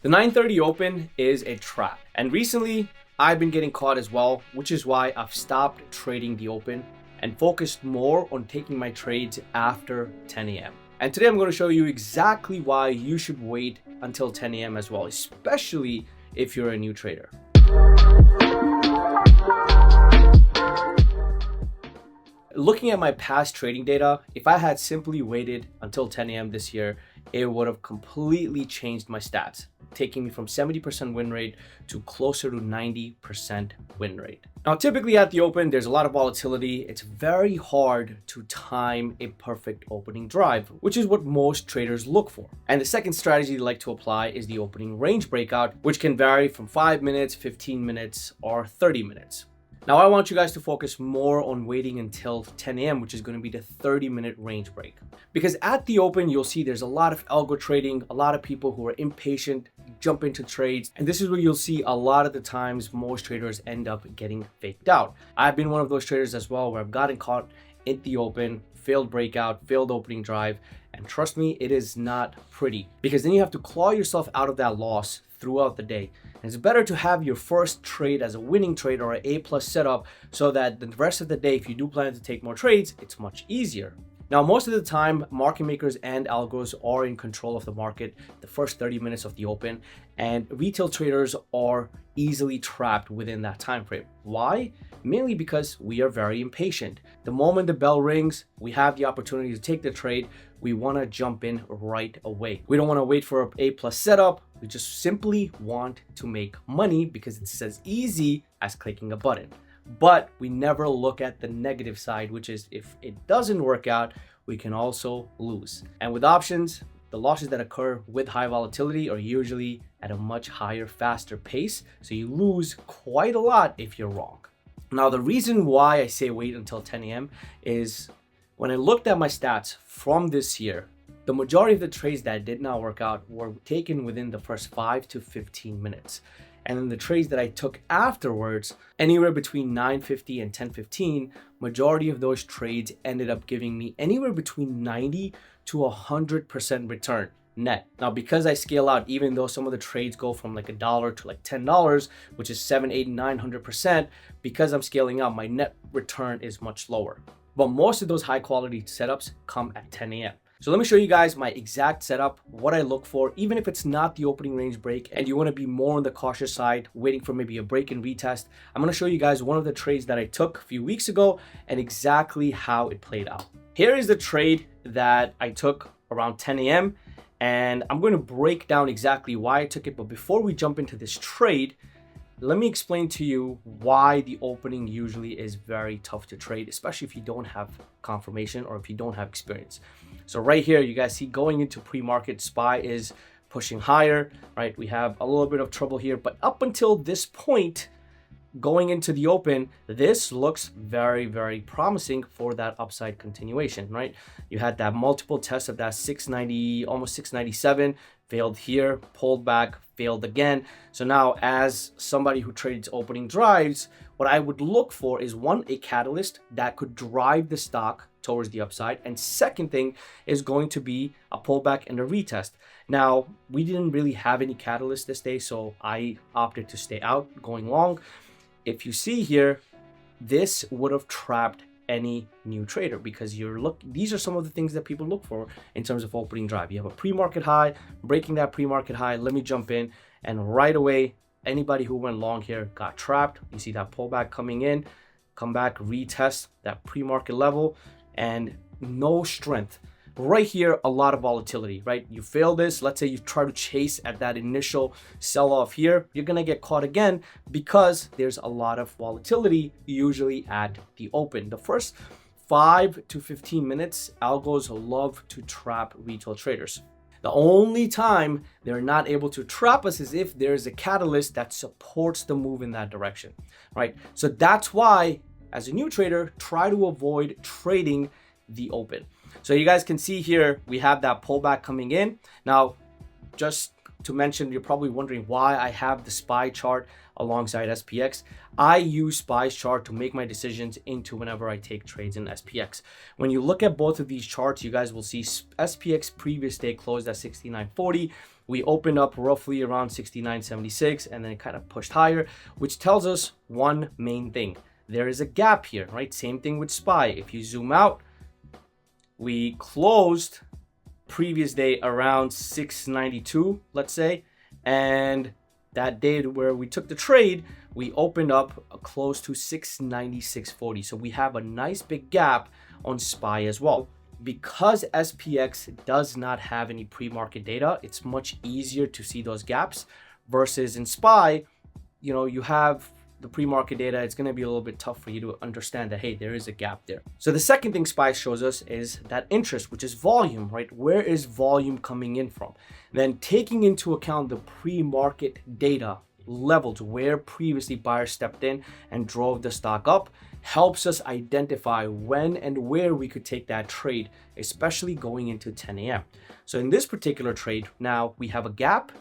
The 9:30 open is a trap, and recently I've been getting caught as well, which is why I've stopped trading the open and focused more on taking my trades after 10 a.m. And today I'm going to show you exactly why you should wait until 10 a.m. as well, especially if you're a new trader. Looking at my past trading data, if I had simply waited until 10 a.m. this year, it would have completely changed my stats, taking me from 70% win rate to closer to 90% win rate. Now, typically at the open, there's a lot of volatility. It's very hard to time a perfect opening drive, which is what most traders look for. And the second strategy they like to apply is the opening range breakout, which can vary from 5 minutes, 15 minutes, or 30 minutes. Now, I want you guys to focus more on waiting until 10 a.m., which is going to be the 30-minute range break. Because at the open, you'll see there's a lot of algo trading, a lot of people who are impatient, jump into trades. And this is where you'll see a lot of the times most traders end up getting faked out. I've been one of those traders as well, where I've gotten caught at the open, failed breakout, failed opening drive. And trust me, it is not pretty, because then you have to claw yourself out of that loss throughout the day. And it's better to have your first trade as a winning trade or an A+ setup, so that the rest of the day, if you do plan to take more trades, it's much easier. Now, most of the time, market makers and algos are in control of the market the first 30 minutes of the open, and retail traders are easily trapped within that time frame. Why? Mainly because we are very impatient. The moment the bell rings, we have the opportunity to take the trade. We want to jump in right away. We don't want to wait for an A+ setup. We just simply want to make money because it's as easy as clicking a button. But we never look at the negative side, which is if it doesn't work out, we can also lose. And with options, the losses that occur with high volatility are usually at a much higher, faster pace. So you lose quite a lot if you're wrong. Now, the reason why I say wait until 10 a.m. is when I looked at my stats from this year, the majority of the trades that did not work out were taken within the first 5 to 15 minutes. And then the trades that I took afterwards, anywhere between 9:50 and 10:15, majority of those trades ended up giving me anywhere between 90 to 100% return net. Now, because I scale out, even though some of the trades go from like $1 to like $10, which is 7, 8, 900%, because I'm scaling out, my net return is much lower. But most of those high quality setups come at 10 a.m. So let me show you guys my exact setup, what I look for, even if it's not the opening range break and you want to be more on the cautious side, waiting for maybe a break and retest. I'm going to show you guys one of the trades that I took a few weeks ago and exactly how it played out. Here is the trade that I took around 10 a.m. and I'm going to break down exactly why I took it. But before we jump into this trade, let me explain to you why the opening usually is very tough to trade, especially if you don't have confirmation or if you don't have experience. So right here, you guys see going into pre-market, SPY is pushing higher, right? We have a little bit of trouble here, but up until this point, going into the open, this looks very, very promising for that upside continuation, right? You had that multiple test of that 690, almost 697, failed here, pulled back, failed again. So now, as somebody who trades opening drives, what I would look for is one, a catalyst that could drive the stock towards the upside. And second thing is going to be a pullback and a retest. Now, we didn't really have any catalyst this day, so I opted to stay out going long. If you see here, this would have trapped any new trader, because these are some of the things that people look for in terms of opening drive. You have a pre-market high, breaking that pre-market high, let me jump in, and right away, anybody who went long here got trapped. You see that pullback coming in, come back, retest that pre-market level, and no strength. Right here, a lot of volatility, right? You fail this, let's say you try to chase at that initial sell-off here, you're gonna get caught again because there's a lot of volatility usually at the open. The first 5 to 15 minutes, algos love to trap retail traders. The only time they're not able to trap us is if there's a catalyst that supports the move in that direction, right? So that's why, as a new trader, try to avoid trading the open. So you guys can see here, we have that pullback coming in. Now, just to mention, you're probably wondering why I have the SPY chart alongside SPX. I use SPY's chart to make my decisions into whenever I take trades in SPX. When you look at both of these charts, you guys will see SPX previous day closed at 69.40. We opened up roughly around 69.76 and then it kind of pushed higher, which tells us one main thing. There is a gap here, right? Same thing with SPY. If you zoom out, we closed previous day around 692, let's say, and that day where we took the trade, we opened up close to 696.40. So we have a nice big gap on SPY as well. Because SPX does not have any pre-market data, it's much easier to see those gaps versus in SPY, you have the pre-market data. It's going to be a little bit tough for you to understand that, hey, there is a gap there. So the second thing SPY shows us is that interest, which is volume, right? Where is volume coming in from? Then taking into account the pre-market data levels where previously buyers stepped in and drove the stock up helps us identify when and where we could take that trade, especially going into 10 a.m. So in this particular trade, now we have a gap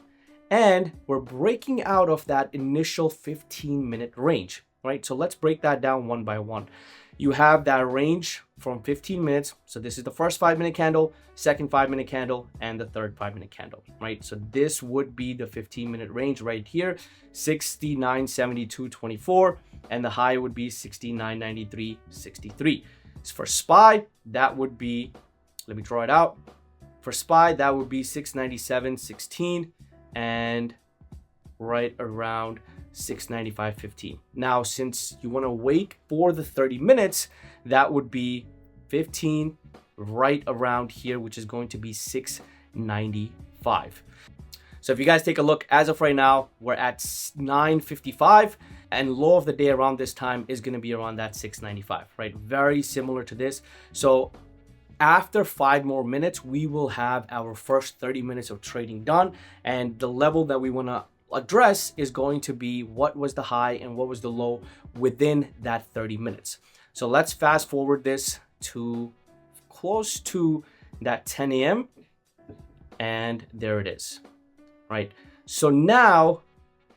and we're breaking out of that initial 15-minute range, right? So let's break that down one by one. You have that range from 15 minutes. So this is the first 5-minute candle, second 5-minute candle, and the third 5-minute candle, right? So this would be the 15-minute range right here, 69.72.24, and the high would be 69.93.63. So for SPY, that would be, let me draw it out. For SPY, that would be 697.16 and right around 695.15. Now, since you want to wait for the 30 minutes, that would be 15 right around here, which is going to be 695. So if you guys take a look, as of right now, we're at 955 and low of the day around this time is going to be around that 695, right? Very similar to this. So after 5 more minutes, we will have our first 30 minutes of trading done. And the level that we want to address is going to be what was the high and what was the low within that 30 minutes. So let's fast forward this to close to that 10 a.m. and there it is, right? So now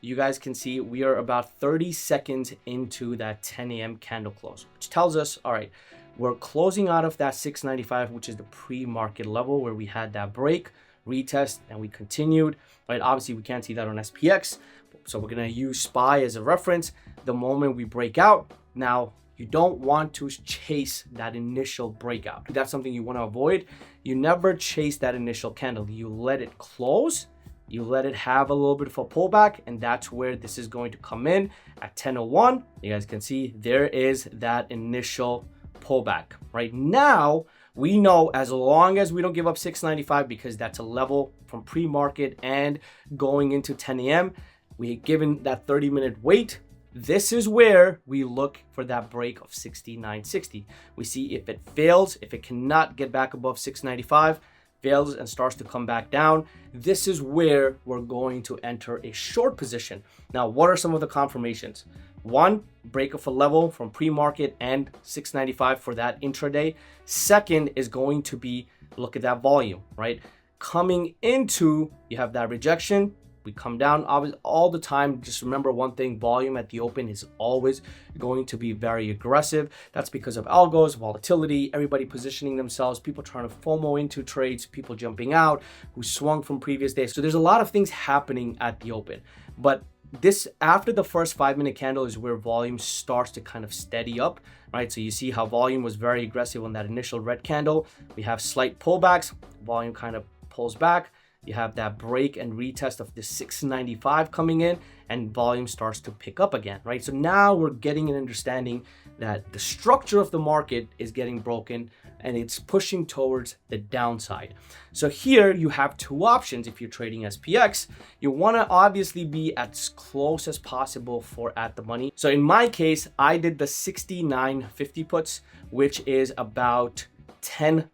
you guys can see we are about 30 seconds into that 10 a.m. candle close, which tells us, all right, we're closing out of that 695, which is the pre-market level where we had that break, retest, and we continued, right? Obviously, we can't see that on SPX, so we're going to use SPY as a reference. The moment we break out, now you don't want to chase that initial breakout. That's something you want to avoid. You never chase that initial candle. You let it close, you let it have a little bit of a pullback, and that's where this is going to come in at 10:01. You guys can see there is that initial pullback. Right now, we know as long as we don't give up 695, because that's a level from pre-market and going into 10 a.m., we given that 30-minute wait. This is where we look for that break of 69.60. We see if it fails, if it cannot get back above 695, fails and starts to come back down, this is where we're going to enter a short position. Now, what are some of the confirmations? One, break of a level from pre-market and 695 for that intraday. Second is going to be, look at that volume, right? Coming into, you have that rejection. We come down all the time. Just remember one thing, volume at the open is always going to be very aggressive. That's because of algos, volatility, everybody positioning themselves, people trying to FOMO into trades, people jumping out who swung from previous days. So there's a lot of things happening at the open. But this, after the first 5-minute candle, is where volume starts to kind of steady up, right? So you see how volume was very aggressive on that initial red candle. We have slight pullbacks, volume kind of pulls back. You have that break and retest of the 695 coming in, and volume starts to pick up again, right? So now we're getting an understanding that the structure of the market is getting broken and it's pushing towards the downside. So here you have two options. If you're trading SPX, you want to obviously be as close as possible for at the money. So in my case, I did the 69.50 puts, which is about 10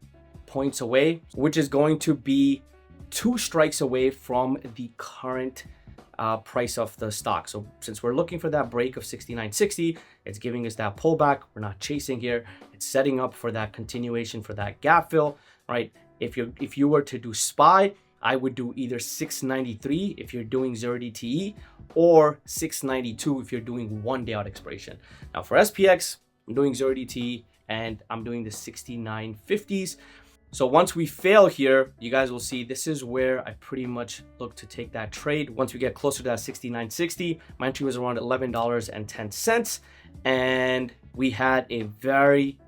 points away, which is going to be 2 strikes away from the current price of the stock. So since we're looking for that break of 69.60, it's giving us that pullback. We're not chasing here. It's setting up for that continuation, for that gap fill, right? If you were to do SPY, I would do either 693 if you're doing 0DTE or 692 if you're doing 1 day out expiration. Now for SPX, I'm doing 0DTE and I'm doing the 6950s. So once we fail here, you guys will see this is where I pretty much look to take that trade. Once we get closer to that 6960, my entry was around $11.10, and we had a very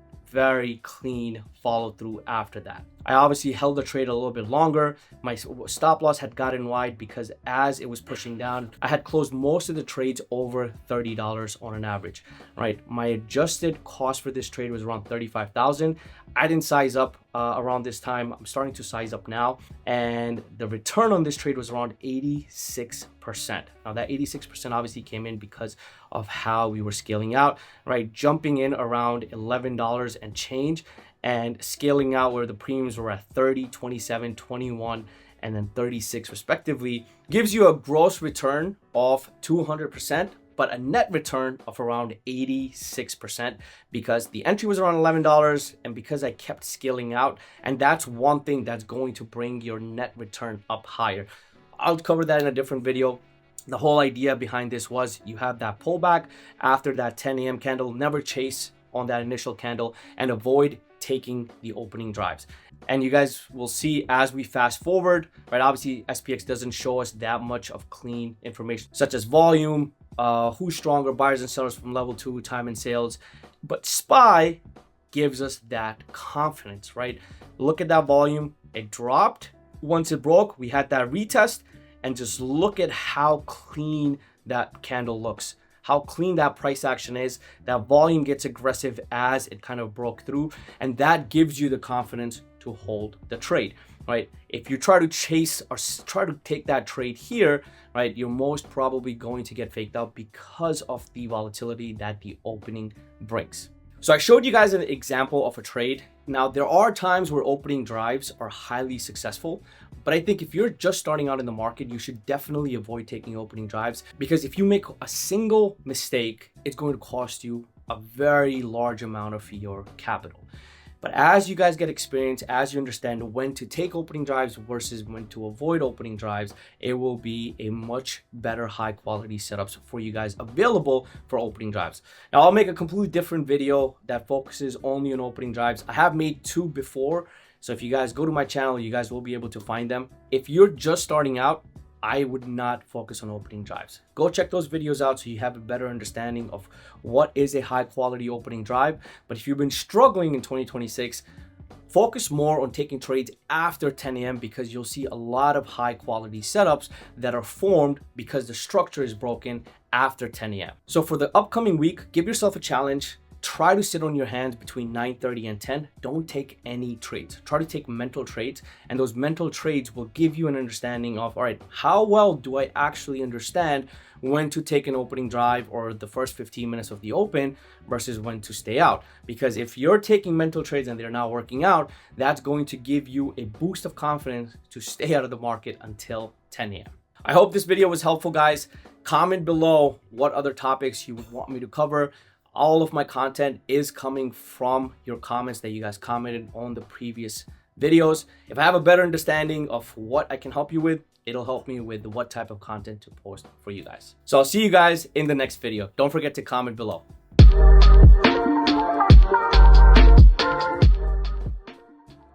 clean follow through after that. I obviously held the trade a little bit longer. My stop loss had gotten wide because as it was pushing down, I had closed most of the trades over $30 on an average, right? My adjusted cost for this trade was around $35,000. I didn't size up around this time. I'm starting to size up now, and the return on this trade was around 86%. Now that 86% obviously came in because of how we were scaling out, right? Jumping in around $11 and change, and scaling out where the premiums were at 30, 27, 21, and then 36 respectively, gives you a gross return of 200%, but a net return of around 86% because the entry was around $11 and because I kept scaling out. And that's one thing that's going to bring your net return up higher. I'll cover that in a different video. The whole idea behind this was you have that pullback after that 10 a.m. candle, never chase on that initial candle and avoid taking the opening drives. And you guys will see as we fast forward, right? Obviously SPX doesn't show us that much of clean information such as volume, who's stronger, buyers and sellers from level 2, time and sales, but SPY gives us that confidence, right? Look at that volume, it dropped. Once it broke, we had that retest, and just look at how clean that candle looks, how clean that price action is. That volume gets aggressive as it kind of broke through, and that gives you the confidence to hold the trade, right? If you try to chase or try to take that trade here, right, you're most probably going to get faked out because of the volatility that the opening brings. So I showed you guys an example of a trade. Now there are times where opening drives are highly successful, but I think if you're just starting out in the market, you should definitely avoid taking opening drives, because if you make a single mistake, it's going to cost you a very large amount of your capital. But as you guys get experience, as you understand when to take opening drives versus when to avoid opening drives, it will be a much better high quality setups for you guys available for opening drives. Now I'll make a completely different video that focuses only on opening drives. I have made 2 before, so if you guys go to my channel, you guys will be able to find them. If you're just starting out, I would not focus on opening drives. Go check those videos out so you have a better understanding of what is a high quality opening drive. But if you've been struggling in 2026, focus more on taking trades after 10 a.m. because you'll see a lot of high quality setups that are formed because the structure is broken after 10 a.m. So for the upcoming week, give yourself a challenge. Try to sit on your hands between 9:30 and 10. Don't take any trades. Try to take mental trades, and those mental trades will give you an understanding of, all right, how well do I actually understand when to take an opening drive or the first 15 minutes of the open versus when to stay out. Because if you're taking mental trades and they're not working out, that's going to give you a boost of confidence to stay out of the market until 10 a.m. I hope this video was helpful, guys. Comment below what other topics you would want me to cover. All of my content is coming from your comments that you guys commented on the previous videos. If I have a better understanding of what I can help you with, it'll help me with what type of content to post for you guys. So I'll see you guys in the next video. Don't forget to comment below.